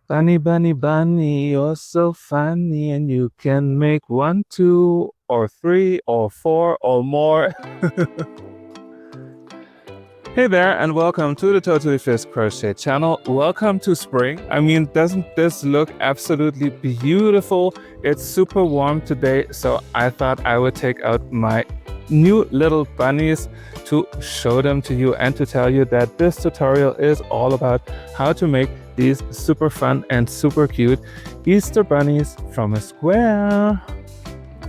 Bunny, bunny, bunny, you're so funny, and you can make 1, 2, or 3, or 4, or more. Hey there, and welcome to the Totally Fierce Crochet channel. Welcome to spring. I mean, doesn't this look absolutely beautiful? It's super warm today, so I thought I would take out my new little bunnies to show them to you and to tell you that this tutorial is all about how to make these super fun and super cute Easter bunnies from a square.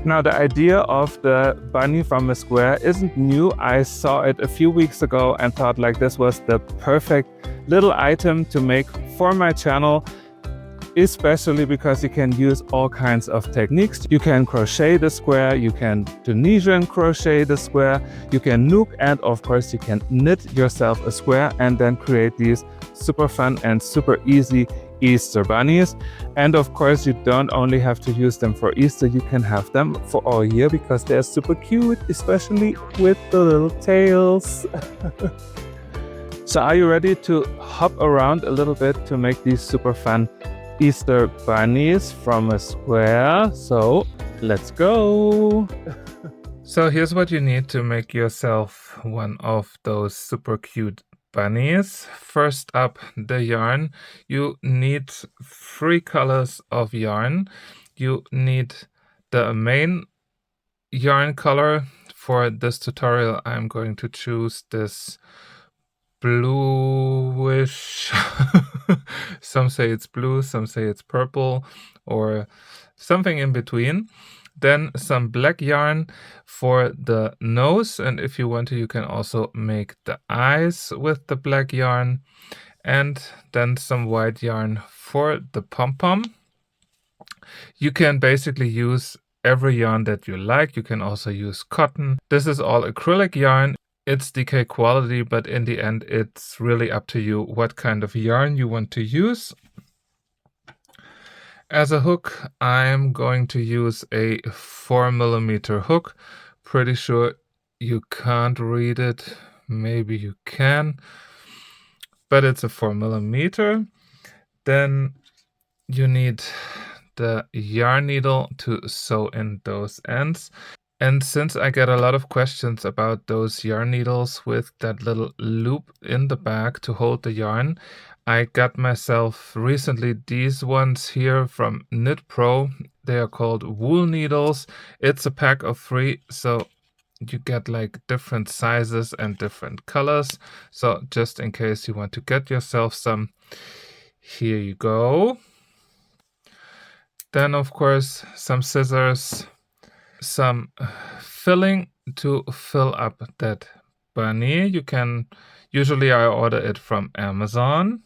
Now, the idea of the bunny from a square isn't new. I saw it a few weeks ago and thought like this was the perfect little item to make for my channel, especially because you can use all kinds of techniques. You can crochet the square, you can Tunisian crochet the square, you can nook, and of course you can knit yourself a square and then create these super fun and super easy Easter bunnies. And of course you don't only have to use them for Easter, you can have them for all year because they're super cute, especially with the little tails. So are you ready to hop around a little bit to make these super fun Easter bunnies from a square? So let's go. So here's what you need to make yourself one of those super cute bunnies. First up, the yarn. You need 3 colors of yarn. You need the main yarn color. For this tutorial, I'm going to choose this bluish. Some say it's blue, some say it's purple, or something in between. Then some black yarn for the nose, and if you want to, you can also make the eyes with the black yarn. And then some white yarn for the pom-pom. You can basically use every yarn that you like. You can also use cotton. This is all acrylic yarn. It's DK quality, but in the end, it's really up to you what kind of yarn you want to use. As a hook, I'm going to use a 4mm hook. Pretty sure you can't read it. Maybe you can, but it's a 4mm. Then you need the yarn needle to sew in those ends. And since I get a lot of questions about those yarn needles with that little loop in the back to hold the yarn, I got myself recently these ones here from KnitPro. They are called wool needles. It's a pack of 3, so you get like different sizes and different colors. So just in case you want to get yourself some, here you go. Then of course some scissors, some filling to fill up that bunny. You can, usually I order it from Amazon.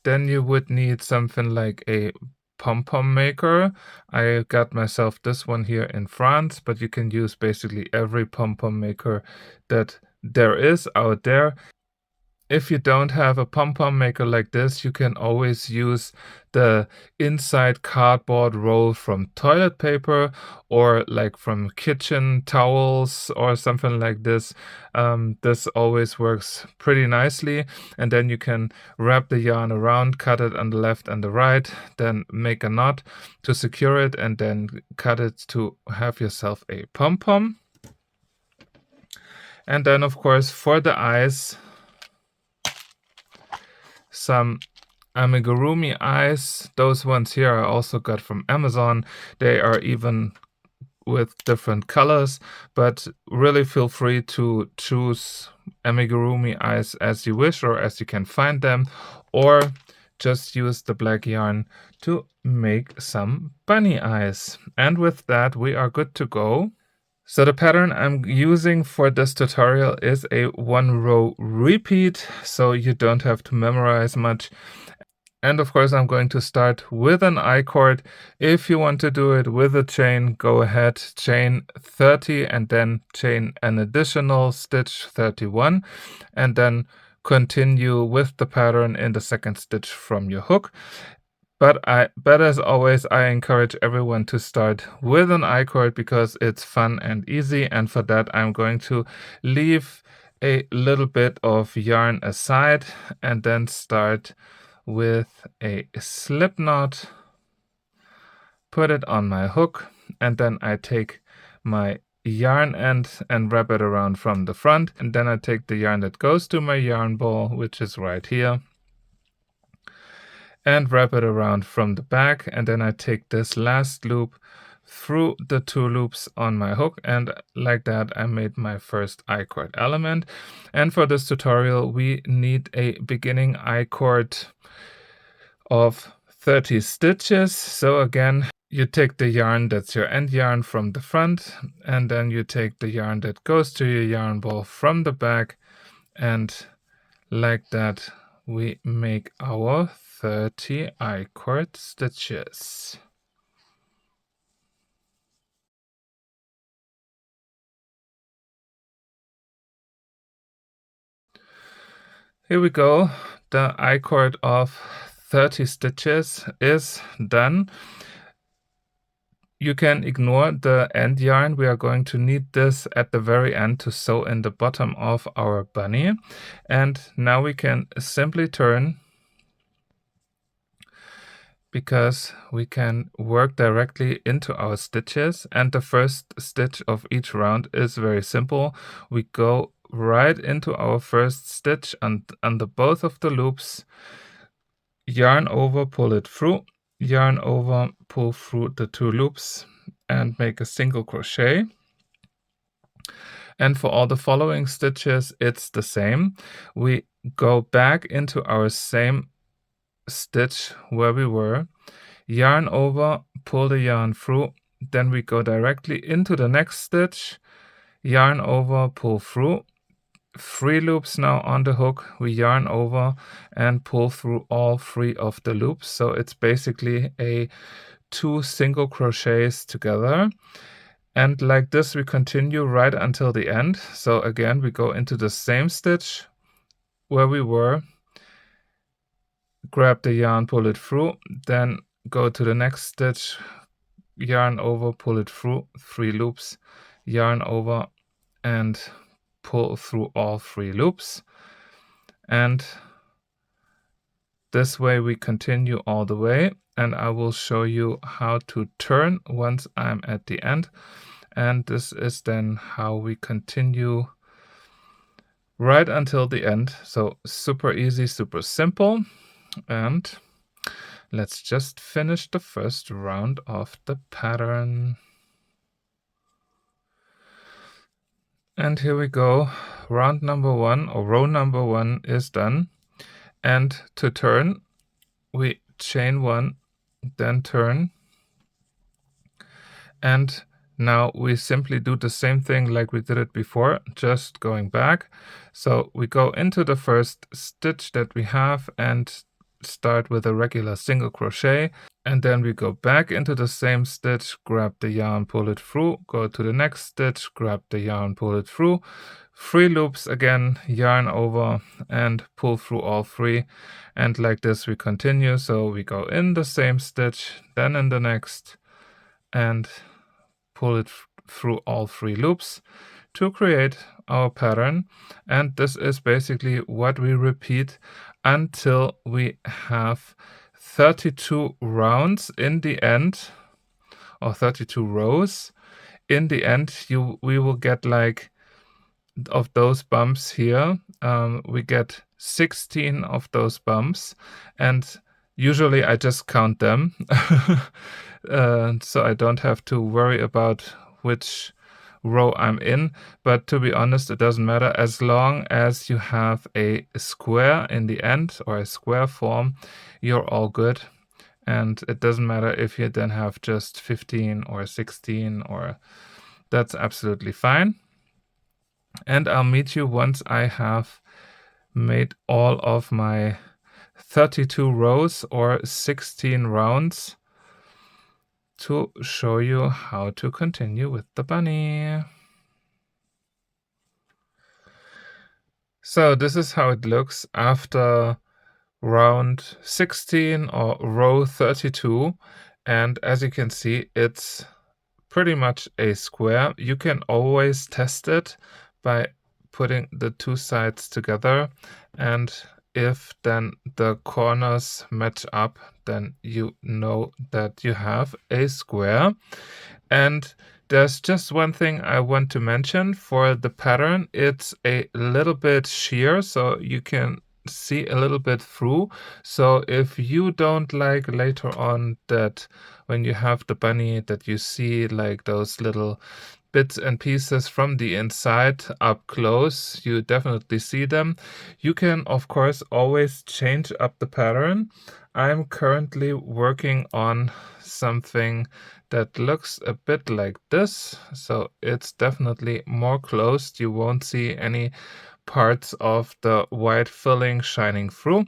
Then you would need something like a pom-pom maker. I got myself this one here in France, but you can use basically every pom-pom maker that there is out there. If you don't have a pom-pom maker like this, you can always use the inside cardboard roll from toilet paper or like from kitchen towels or something like this. This always works pretty nicely. And then you can wrap the yarn around, cut it on the left and the right, then make a knot to secure it, and then cut it to have yourself a pom-pom. And then, of course, for the eyes, some amigurumi eyes. Those ones here I also got from Amazon. They are even with different colors, but really feel free to choose amigurumi eyes as you wish or as you can find them, or just use the black yarn to make some bunny eyes. And with that, we are good to go. So the pattern I'm using for this tutorial is a 1-row repeat, so you don't have to memorize much. And of course, I'm going to start with an I-cord. If you want to do it with a chain, go ahead, chain 30 and then chain an additional stitch 31, and then continue with the pattern in the second stitch from your hook. But as always, I encourage everyone to start with an I-cord because it's fun and easy. And for that, I'm going to leave a little bit of yarn aside and then start with a slip knot, put it on my hook, and then I take my yarn end and wrap it around from the front, and then I take the yarn that goes to my yarn ball, which is right here, and wrap it around from the back, and then I take this last loop through the 2 loops on my hook, and like that I made my first I-cord element. And for this tutorial we need a beginning I-cord of 30 stitches. So again, you take the yarn that's your end yarn from the front, and then you take the yarn that goes to your yarn ball from the back, and like that we make our 30 I-cord stitches. Here we go. The I-cord of 30 stitches is done. You can ignore the end yarn. We are going to need this at the very end to sew in the bottom of our bunny. And now we can simply turn, because we can work directly into our stitches. And the first stitch of each round is very simple. We go right into our first stitch under both of the loops, yarn over, pull it through, yarn over, pull through the 2 loops, and make a single crochet. And for all the following stitches it's the same. We go back into our same stitch where we were, yarn over, pull the yarn through, then we go directly into the next stitch, yarn over, pull through, 3 loops now on the hook, we yarn over and pull through all 3 of the loops. So it's basically a 2 single crochets together, and like this we continue right until the end. So again, we go into the same stitch where we were, grab the yarn, pull it through, then go to the next stitch, yarn over, pull it through, 3 loops, yarn over and pull through all 3 loops, and this way we continue all the way. And I will show you how to turn once I'm at the end, and this is then how we continue right until the end. So super easy, super simple. And let's just finish the first round of the pattern. And here we go. Round number 1, or row number 1 is done. And to turn, we chain 1, then turn. And now we simply do the same thing like we did it before, just going back. So we go into the first stitch that we have and start with a regular single crochet, and then we go back into the same stitch, grab the yarn, pull it through, go to the next stitch, grab the yarn, pull it through, 3 loops again, yarn over and pull through all 3, and like this we continue. So we go in the same stitch, then in the next, and pull it through all 3 loops to create our pattern. And this is basically what we repeat until we have 32 rounds in the end, or 32 rows. In the end, we will get, like, of those bumps here, we get 16 of those bumps, and usually I just count them so I don't have to worry about which row I'm in. But to be honest, it doesn't matter, as long as you have a square in the end, or a square form, you're all good. And it doesn't matter if you then have just 15 or 16, or that's absolutely fine. And I'll meet you once I have made all of my 32 rows or 16 rounds to show you how to continue with the bunny. So this is how it looks after round 16 or row 32, and as you can see, it's pretty much a square. You can always test it by putting the 2 sides together, and if then the corners match up, then you know that you have a square. And there's just one thing I want to mention for the pattern. It's a little bit sheer, so you can see a little bit through. So if you don't like later on that when you have the bunny that you see like those little bits and pieces from the inside up close, you definitely see them. You can of course always change up the pattern. I'm currently working on something that looks a bit like this, so it's definitely more closed. You won't see any parts of the white filling shining through.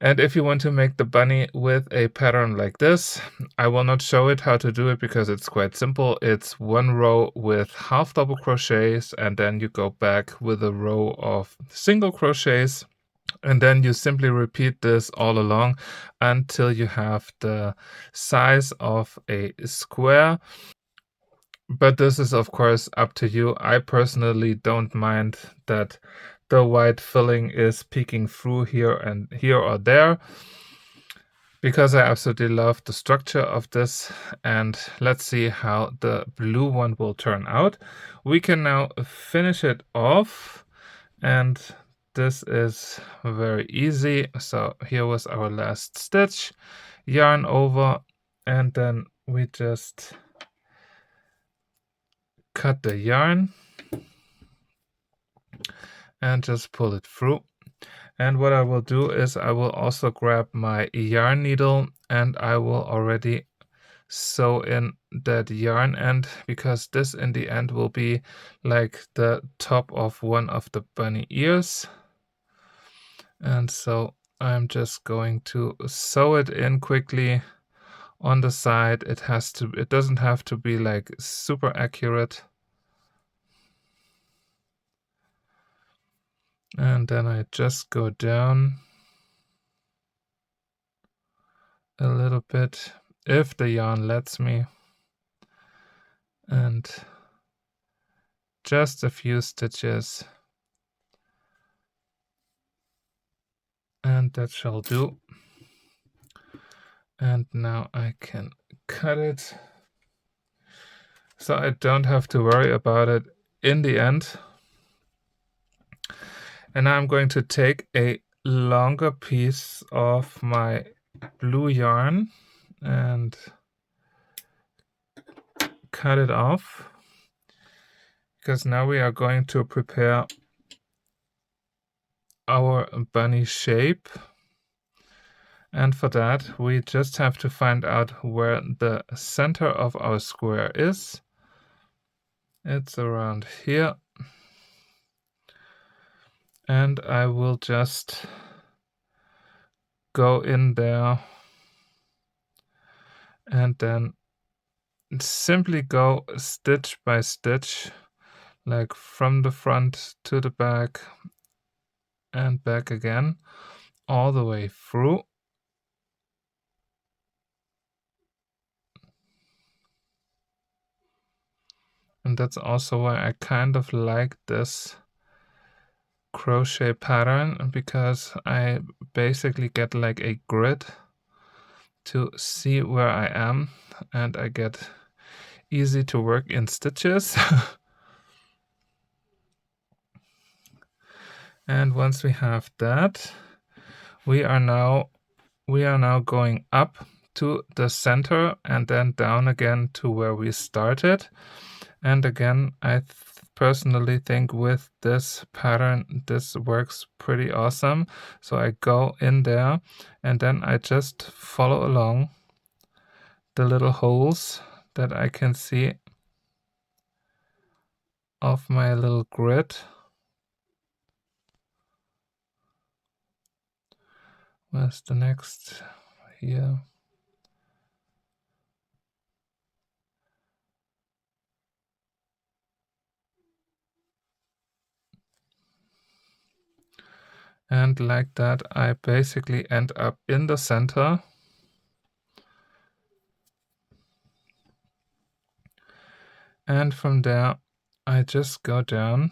And if you want to make the bunny with a pattern like this, I will not show it how to do it because it's quite simple. It's one row with half double crochets, and then you go back with a row of single crochets, and then you simply repeat this all along until you have the size of a square. But this is of course up to you. I personally don't mind that the white filling is peeking through here and here or there, because I absolutely love the structure of this. And let's see how the blue one will turn out. We can now finish it off, and this is very easy. So here was our last stitch, yarn over, and then we just cut the yarn and just pull it through. And what I will do is I will also grab my yarn needle and I will already sew in that yarn end, because this in the end will be like the top of one of the bunny ears. And so I'm just going to sew it in quickly on the side. It doesn't have to be like super accurate. And then I just go down a little bit, if the yarn lets me, and just a few stitches, and that shall do. And now I can cut it, so I don't have to worry about it in the end. And now I'm going to take a longer piece of my blue yarn and cut it off, because now we are going to prepare our bunny shape. And for that we just have to find out where the center of our square is. It's around here, and I will just go in there and then simply go stitch by stitch, like from the front to the back and back again, all the way through. And that's also why I kind of like this crochet pattern, because I basically get like a grid to see where I am, and I get easy to work in stitches. And once we have that, we are now going up to the center and then down again to where we started. And again, I personally think with this pattern this works pretty awesome. So I go in there and then I just follow along the little holes that I can see of my little grid. Where's the next? Here. And like that, I basically end up in the center. And from there, I just go down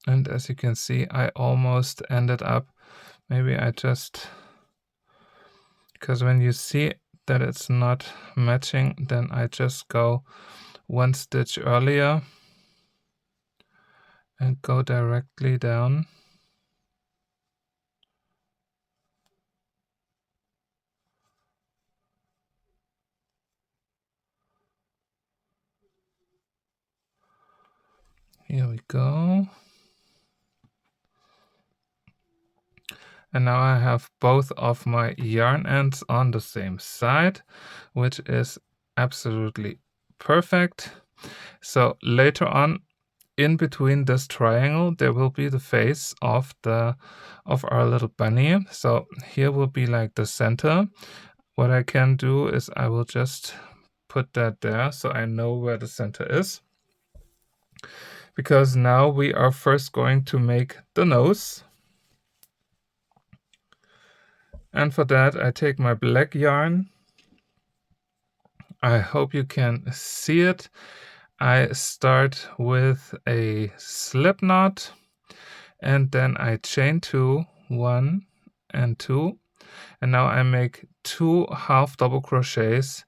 And as you can see, I almost ended up, maybe I just, because when you see that it's not matching, then I just go one stitch earlier and go directly down. Here we go. And now I have both of my yarn ends on the same side, which is absolutely perfect. So later on, in between this triangle, there will be the face of our little bunny. So here will be like the center. What I can do is I will just put that there so I know where the center is. Because now we are first going to make the nose. And for that, I take my black yarn. I hope you can see it. I start with a slip knot, and then I chain 2, 1 and 2, and now I make 2 half double crochets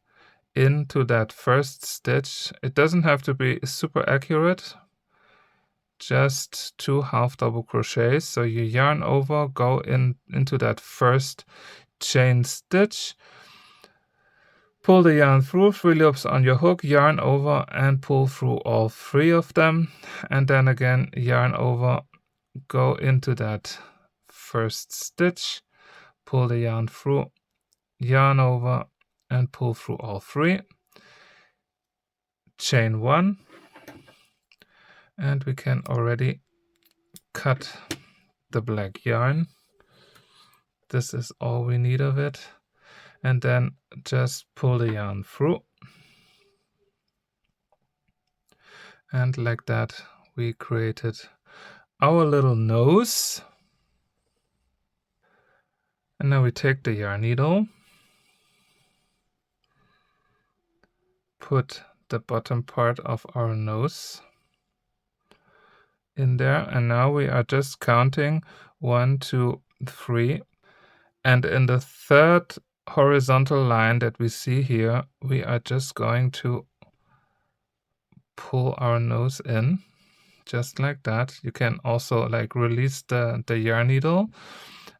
into that first stitch. It doesn't have to be super accurate, just 2 half double crochets. So you yarn over, go into that first chain stitch, pull the yarn through 3 loops on your hook, yarn over and pull through all 3 of them, and then again yarn over, go into that first stitch, pull the yarn through, yarn over and pull through all 3, chain 1, and we can already cut the black yarn. This is all we need of it, and then just pull the yarn through, and like that we created our little nose. And now we take the yarn needle, put the bottom part of our nose in there, and now we are just counting 1, 2, 3, and in the third horizontal line that we see here, we are just going to pull our nose in, just like that. You can also like release the yarn needle,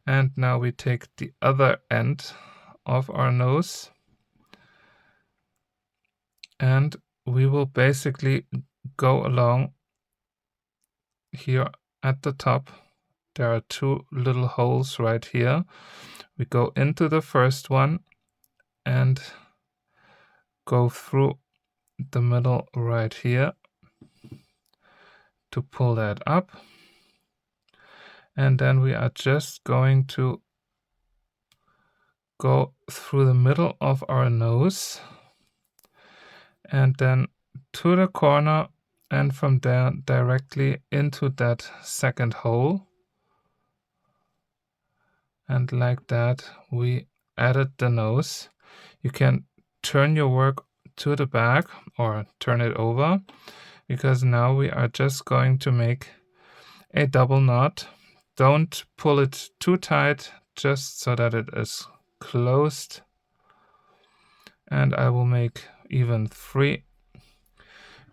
and now we take the other end of our nose, and we will basically go along here at the top. There are 2 little holes right here. We go into the first one and go through the middle right here to pull that up, and then we are just going to go through the middle of our nose and then to the corner, and from there directly into that second hole, and like that we added the nose. You can turn your work to the back or turn it over, because now we are just going to make a double knot. Don't pull it too tight, just so that it is closed, and I will make even 3,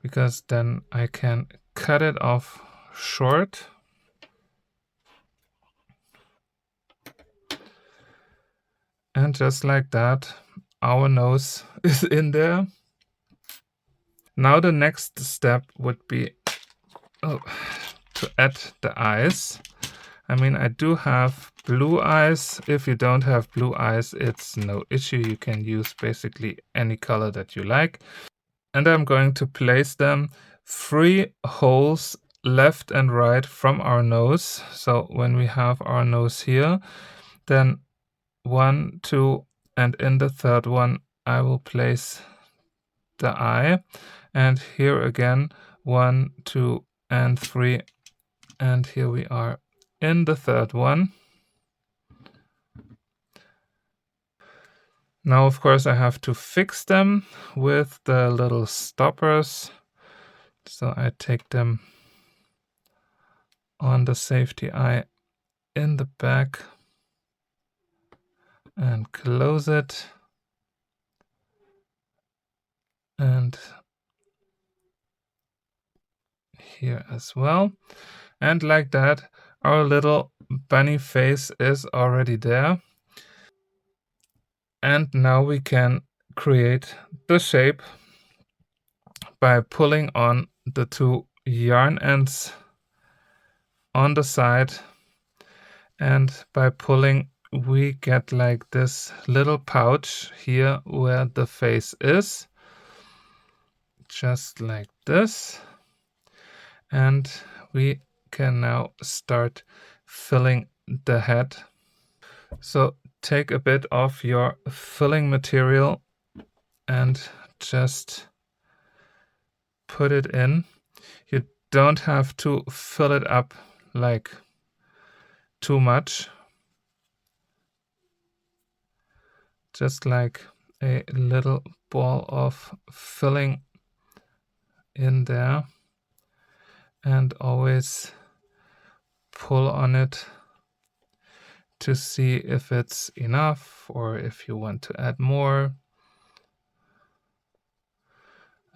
because then I can cut it off short. And just like that, our nose is in there. Now the next step would be to add the eyes. I mean, I do have blue eyes. If you don't have blue eyes, it's no issue. You can use basically any color that you like. And I'm going to place them 3 holes left and right from our nose. So when we have our nose here, then 1, 2, and in the third one, I will place the eye. And here again, 1, 2, and 3. And here we are in the third one. Now, of course, I have to fix them with the little stoppers. So I take them on the safety eye in the back and close it. And here as well. And like that, our little bunny face is already there. And now we can create the shape by pulling on the two yarn ends on the side, and by pulling we get like this little pouch here where the face is, just like this. And we can now start filling the head. So take a bit of your filling material and just put it in. You don't have to fill it up like too much. Just like a little ball of filling in there, and always pull on it to see if it's enough or if you want to add more.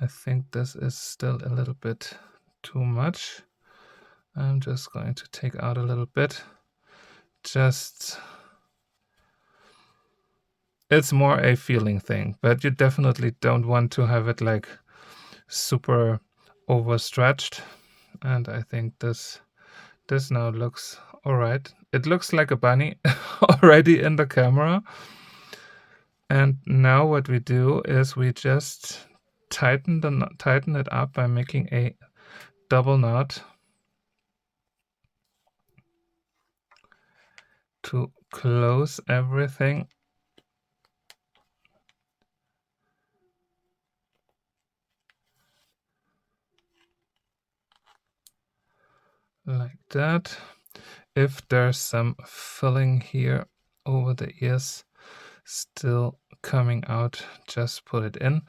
I think this is still a little bit too much. I'm just going to take out a little bit. It's more a feeling thing, but you definitely don't want to have it like super overstretched. And I think this now looks all right. It looks like a bunny already in the camera. And now what we do is we just tighten it up by making a double knot to close everything. Like that. If there's some filling here over the ears still coming out, just put it in.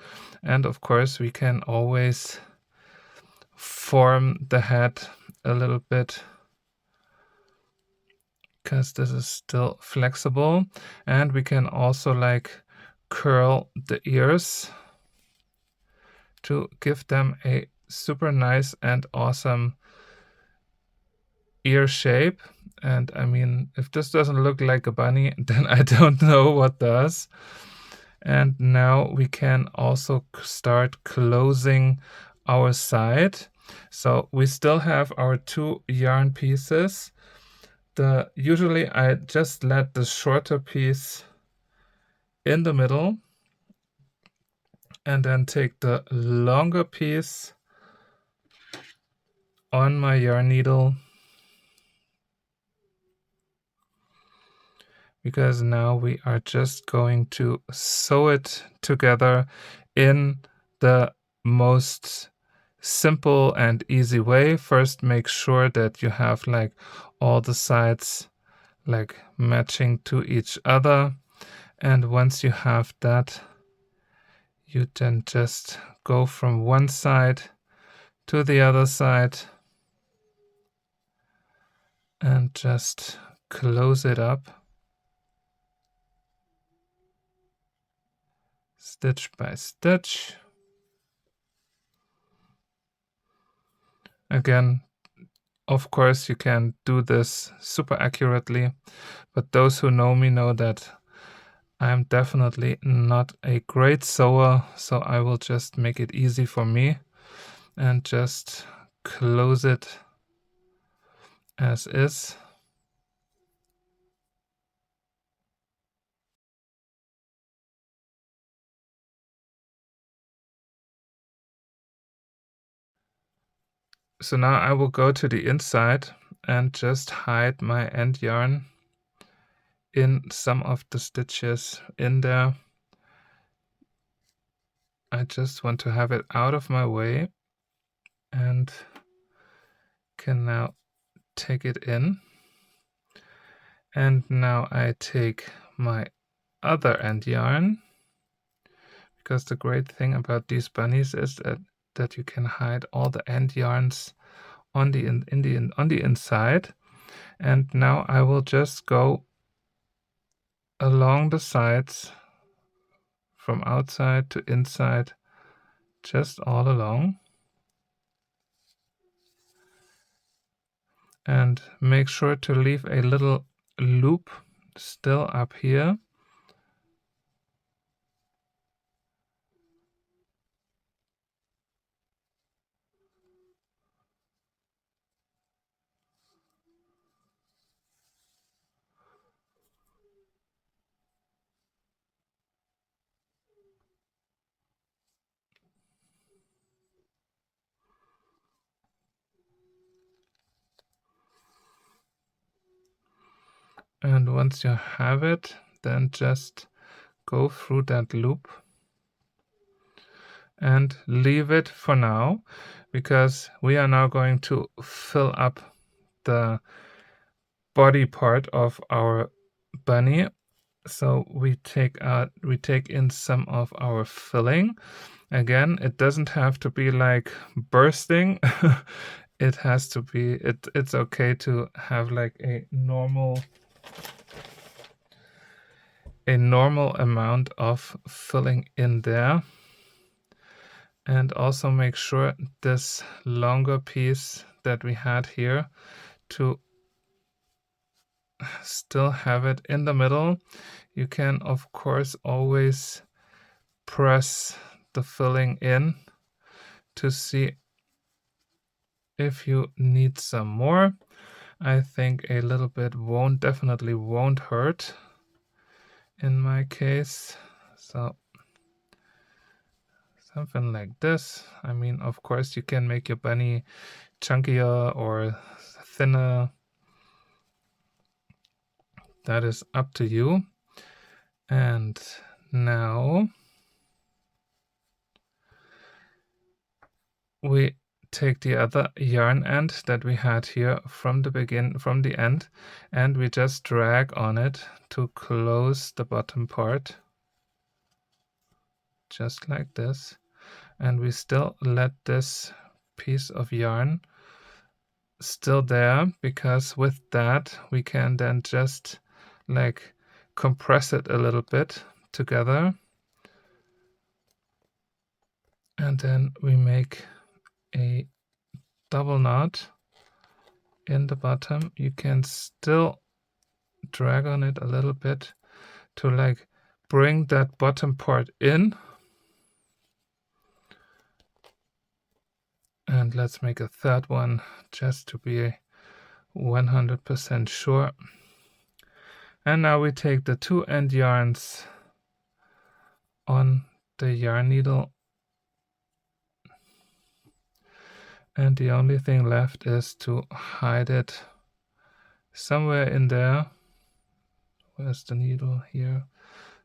And of course we can always form the head a little bit, because this is still flexible. And we can also like curl the ears to give them a super nice and awesome ear shape. And I mean, if this doesn't look like a bunny, then I don't know what does. And now we can also start closing our side. So we still have our two yarn pieces. Usually I just let the shorter piece in the middle and then take the longer piece on my yarn needle, because now we are just going to sew it together in the most simple and easy way. First, make sure that you have like all the sides like matching to each other. And once you have that, you then just go from one side to the other side and just close it up, stitch by stitch. Again, of course, you can do this super accurately, but those who know me know that I'm definitely not a great sewer, so I will just make it easy for me and just close it as is. So now I will go to the inside and just hide my end yarn in some of the stitches in there. I just want to have it out of my way and can now take it in. And now I take my other end yarn, because the great thing about these bunnies is that you can hide all the end yarns on the inside. And now I will just go along the sides from outside to inside, just all along. And make sure to leave a little loop still up here. And once you have it, then just go through that loop and leave it for now, because we are now going to fill up the body part of our bunny. So we take in some of our filling. Again, it doesn't have to be like bursting. It has to be, it's okay to have like a normal amount of filling in there. And also make sure this longer piece that we had here to still have it in the middle. You can of course always press the filling in to see if you need some more. I think a little bit definitely won't hurt in my case. So something like this. I mean, of course you can make your bunny chunkier or thinner. That is up to you. And now we take the other yarn end that we had here from the end, and we just drag on it to close the bottom part, just like this. And we still let this piece of yarn still there, because with that we can then just like compress it a little bit together, and then we make a double knot in the bottom. You can still drag on it a little bit to like bring that bottom part in. And let's make a third one just to be 100% sure. And now we take the two end yarns on the yarn needle, and the only thing left is to hide it somewhere in there. Where's the needle? Here.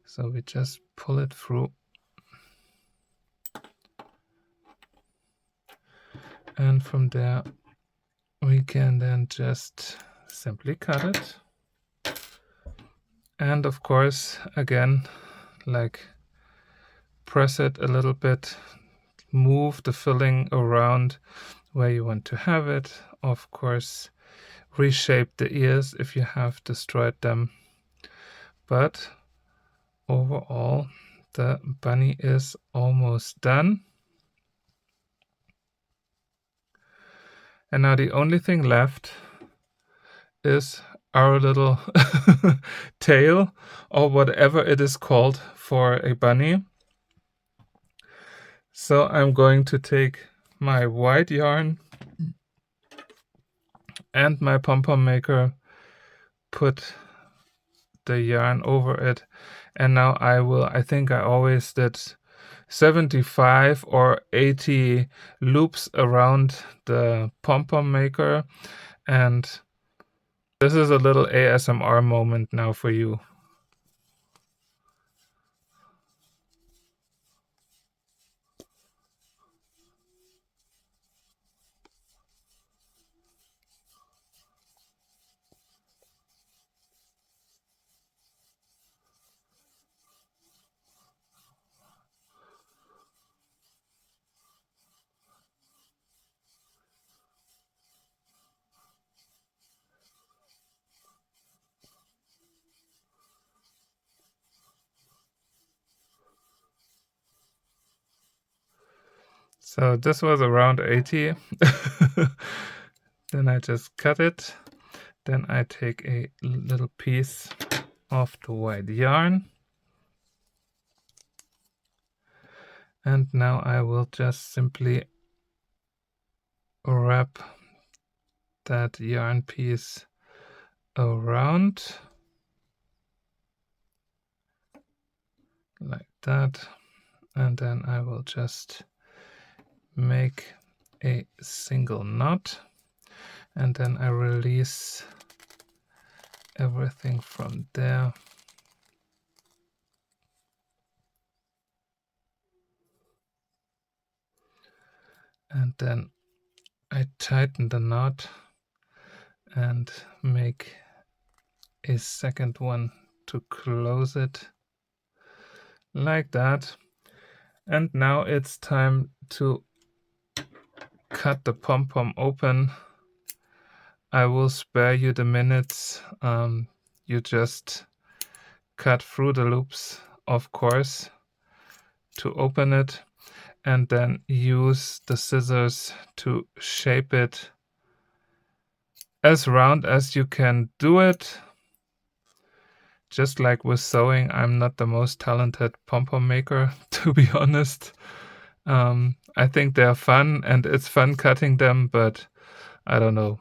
So we just pull it through, and from there we can then just simply cut it. And of course, again, like press it a little bit, move the filling around where you want to have it. Of course, reshape the ears if you have destroyed them. But overall, the bunny is almost done. And now the only thing left is our little tail, or whatever it is called for a bunny. So I'm going to take my white yarn and my pom-pom maker, put the yarn over it, and now I think I always did 75 or 80 loops around the pom-pom maker, and this is a little ASMR moment now for you. So this was around 80. Then I just cut it. Then I take a little piece of the white yarn. And now I will just simply wrap that yarn piece around like that. And then I will just make a single knot. And then I release everything from there. And then I tighten the knot and make a second one to close it like that. And now it's time to cut the pom-pom open. I will spare you the minutes. You just cut through the loops, of course, to open it, and then use the scissors to shape it as round as you can do it. Just like with sewing, I'm not the most talented pom-pom maker, to be honest. I think they're fun and it's fun cutting them, but I don't know.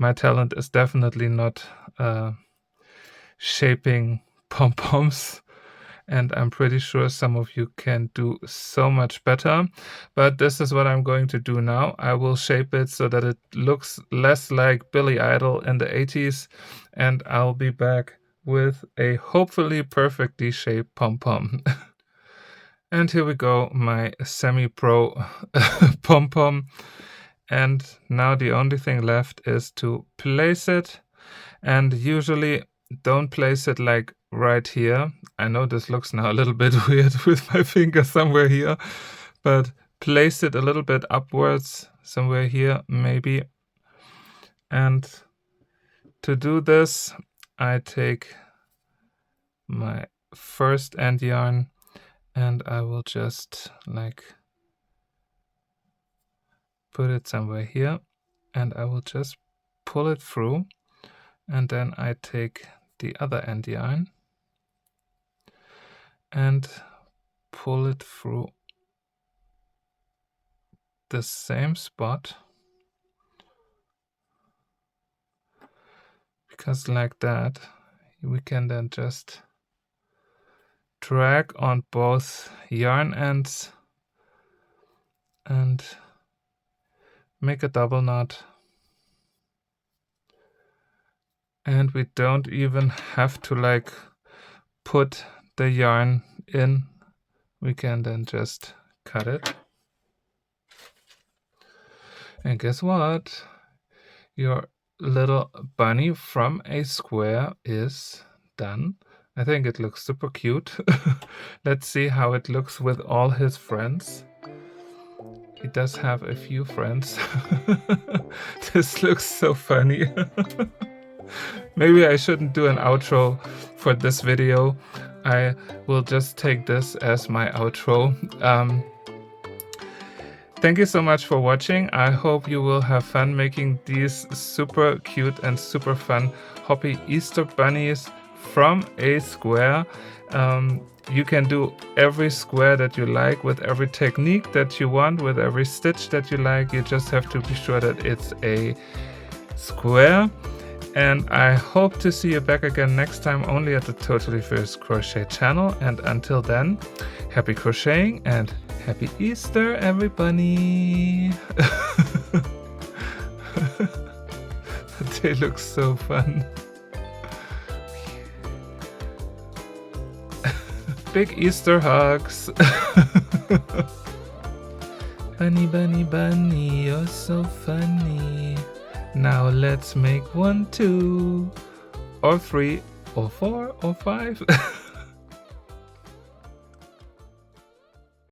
My talent is definitely not shaping pom-poms, and I'm pretty sure some of you can do so much better. But this is what I'm going to do now. I will shape it so that it looks less like Billy Idol in the 80s, and I'll be back with a hopefully perfectly shaped pom-pom. And here we go, my semi-pro pom-pom. And now the only thing left is to place it. And usually don't place it like right here. I know this looks now a little bit weird with my finger somewhere here, but place it a little bit upwards, somewhere here maybe. And to do this, I take my first end yarn and I will just like put it somewhere here, and I will just pull it through, and then I take the other end yarn and pull it through the same spot, because like that we can then just drag on both yarn ends and make a double knot. And we don't even have to like put the yarn in. We can then just cut it. And guess what? Your little bunny from a square is done. I think it looks super cute. Let's see how it looks with all his friends. He does have a few friends. This looks so funny. Maybe I shouldn't do an outro for this video. I will just take this as my outro. Thank you so much for watching. I hope you will have fun making these super cute and super fun Hobbii Easter bunnies from a square. You can do every square that you like with every technique that you want, with every stitch that you like. You just have to be sure that it's a square. And I hope to see you back again next time, only at the Totally Fierce Crochet channel. And until then, happy crocheting and happy Easter, everybody! They look so fun. Big Easter hugs. Bunny, bunny, bunny, you're so funny. Now let's make 1, 2, or 3, or 4, or 5.